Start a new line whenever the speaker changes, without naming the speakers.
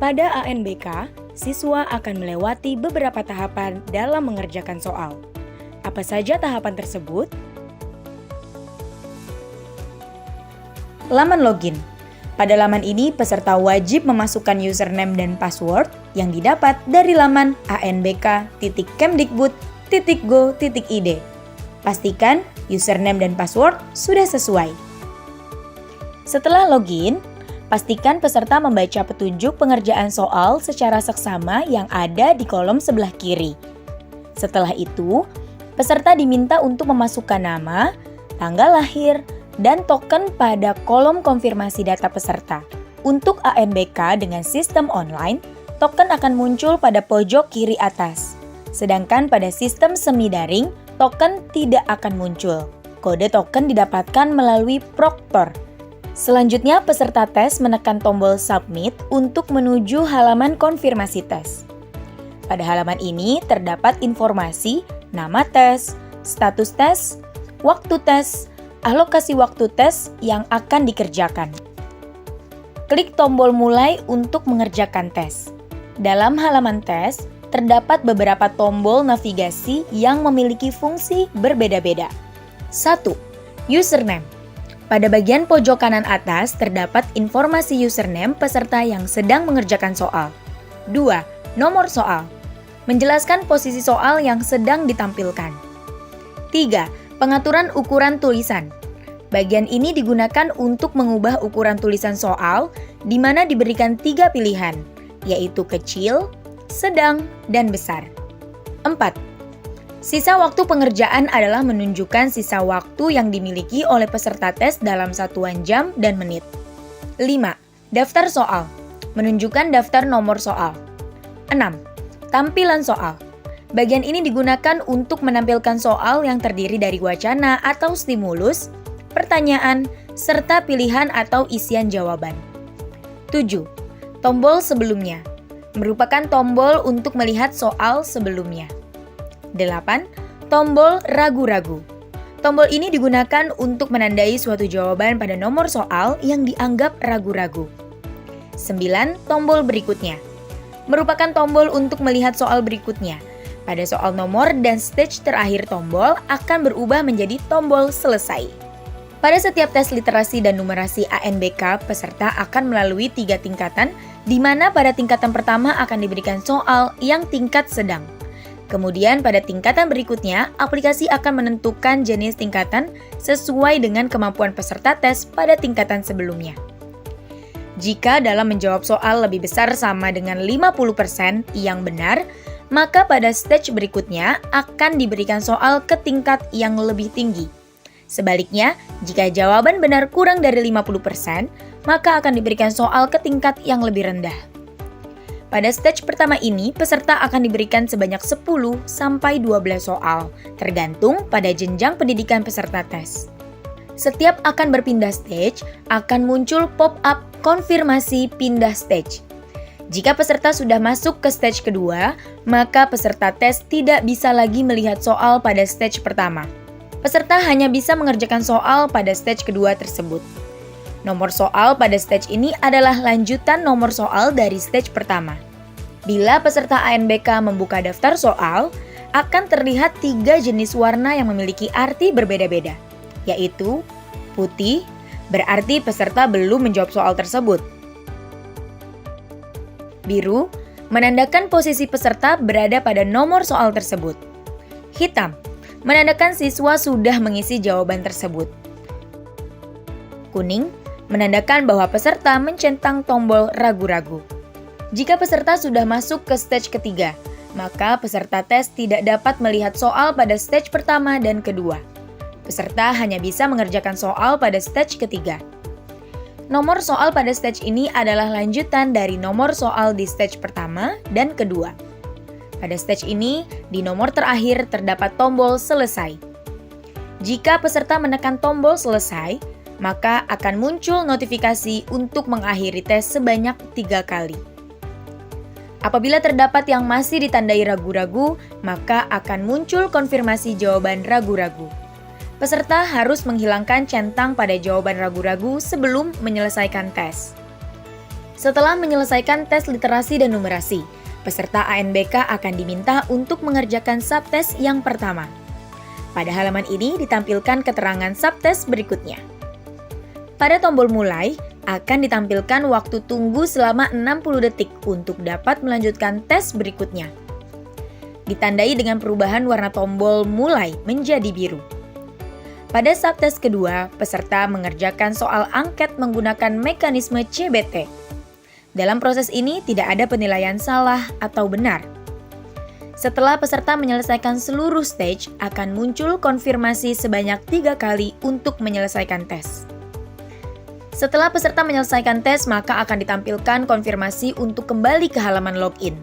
Pada ANBK, siswa akan melewati beberapa tahapan dalam mengerjakan soal. Apa saja tahapan tersebut? Laman login. Pada laman ini, peserta wajib memasukkan username dan password yang didapat dari laman anbk.kemdikbud.go.id. Pastikan username dan password sudah sesuai. Setelah login, pastikan peserta membaca petunjuk pengerjaan soal secara seksama yang ada di kolom sebelah kiri. Setelah itu, peserta diminta untuk memasukkan nama, tanggal lahir, dan token pada kolom konfirmasi data peserta. Untuk ANBK dengan sistem online, token akan muncul pada pojok kiri atas. Sedangkan pada sistem semi daring, token tidak akan muncul. Kode token didapatkan melalui proktor. Selanjutnya, peserta tes menekan tombol submit untuk menuju halaman konfirmasi tes. Pada halaman ini terdapat informasi nama tes, status tes, waktu tes, alokasi waktu tes yang akan dikerjakan. Klik tombol mulai untuk mengerjakan tes. Dalam halaman tes, terdapat beberapa tombol navigasi yang memiliki fungsi berbeda-beda. 1. Username. Pada bagian pojok kanan atas terdapat informasi username peserta yang sedang mengerjakan soal. 2. Nomor soal. Menjelaskan posisi soal yang sedang ditampilkan. 3. Pengaturan ukuran tulisan. Bagian ini digunakan untuk mengubah ukuran tulisan soal, di mana diberikan 3 pilihan, yaitu kecil, sedang, dan besar. 4. Sisa waktu pengerjaan adalah menunjukkan sisa waktu yang dimiliki oleh peserta tes dalam satuan jam dan menit. 5. Daftar soal. Menunjukkan daftar nomor soal. 6. Tampilan soal. Bagian ini digunakan untuk menampilkan soal yang terdiri dari wacana atau stimulus, pertanyaan, serta pilihan atau isian jawaban. 7. Tombol sebelumnya. Merupakan tombol untuk melihat soal sebelumnya. 8. Tombol ragu-ragu. Tombol ini digunakan untuk menandai suatu jawaban pada nomor soal yang dianggap ragu-ragu. 9. Tombol berikutnya. Merupakan tombol untuk melihat soal berikutnya. Pada soal nomor dan stage terakhir tombol akan berubah menjadi tombol selesai. Pada setiap tes literasi dan numerasi ANBK, peserta akan melalui 3 tingkatan, di mana pada tingkatan pertama akan diberikan soal yang tingkat sedang. Kemudian pada tingkatan berikutnya, aplikasi akan menentukan jenis tingkatan sesuai dengan kemampuan peserta tes pada tingkatan sebelumnya. Jika dalam menjawab soal lebih besar sama dengan 50% yang benar, maka pada stage berikutnya akan diberikan soal ke tingkat yang lebih tinggi. Sebaliknya, jika jawaban benar kurang dari 50%, maka akan diberikan soal ke tingkat yang lebih rendah. Pada stage pertama ini, peserta akan diberikan sebanyak 10 sampai 12 soal, tergantung pada jenjang pendidikan peserta tes. Setiap akan berpindah stage, akan muncul pop-up konfirmasi pindah stage. Jika peserta sudah masuk ke stage kedua, maka peserta tes tidak bisa lagi melihat soal pada stage pertama. Peserta hanya bisa mengerjakan soal pada stage kedua tersebut. Nomor soal pada stage ini adalah lanjutan nomor soal dari stage pertama. Bila peserta ANBK membuka daftar soal, akan terlihat 3 jenis warna yang memiliki arti berbeda-beda, yaitu putih, berarti peserta belum menjawab soal tersebut. Biru, menandakan posisi peserta berada pada nomor soal tersebut. Hitam, menandakan siswa sudah mengisi jawaban tersebut. Kuning, menandakan bahwa peserta mencentang tombol ragu-ragu. Jika peserta sudah masuk ke stage ketiga, maka peserta tes tidak dapat melihat soal pada stage pertama dan kedua. Peserta hanya bisa mengerjakan soal pada stage ketiga. Nomor soal pada stage ini adalah lanjutan dari nomor soal di stage pertama dan kedua. Pada stage ini, di nomor terakhir terdapat tombol selesai. Jika peserta menekan tombol selesai, maka akan muncul notifikasi untuk mengakhiri tes sebanyak 3 kali. Apabila terdapat yang masih ditandai ragu-ragu, maka akan muncul konfirmasi jawaban ragu-ragu. Peserta harus menghilangkan centang pada jawaban ragu-ragu sebelum menyelesaikan tes. Setelah menyelesaikan tes literasi dan numerasi, peserta ANBK akan diminta untuk mengerjakan subtes yang pertama. Pada halaman ini ditampilkan keterangan subtes berikutnya. Pada tombol mulai, akan ditampilkan waktu tunggu selama 60 detik untuk dapat melanjutkan tes berikutnya. Ditandai dengan perubahan warna tombol mulai menjadi biru. Pada subtes kedua, peserta mengerjakan soal angket menggunakan mekanisme CBT. Dalam proses ini tidak ada penilaian salah atau benar. Setelah peserta menyelesaikan seluruh stage, akan muncul konfirmasi sebanyak 3 kali untuk menyelesaikan tes. Setelah peserta menyelesaikan tes, maka akan ditampilkan konfirmasi untuk kembali ke halaman login.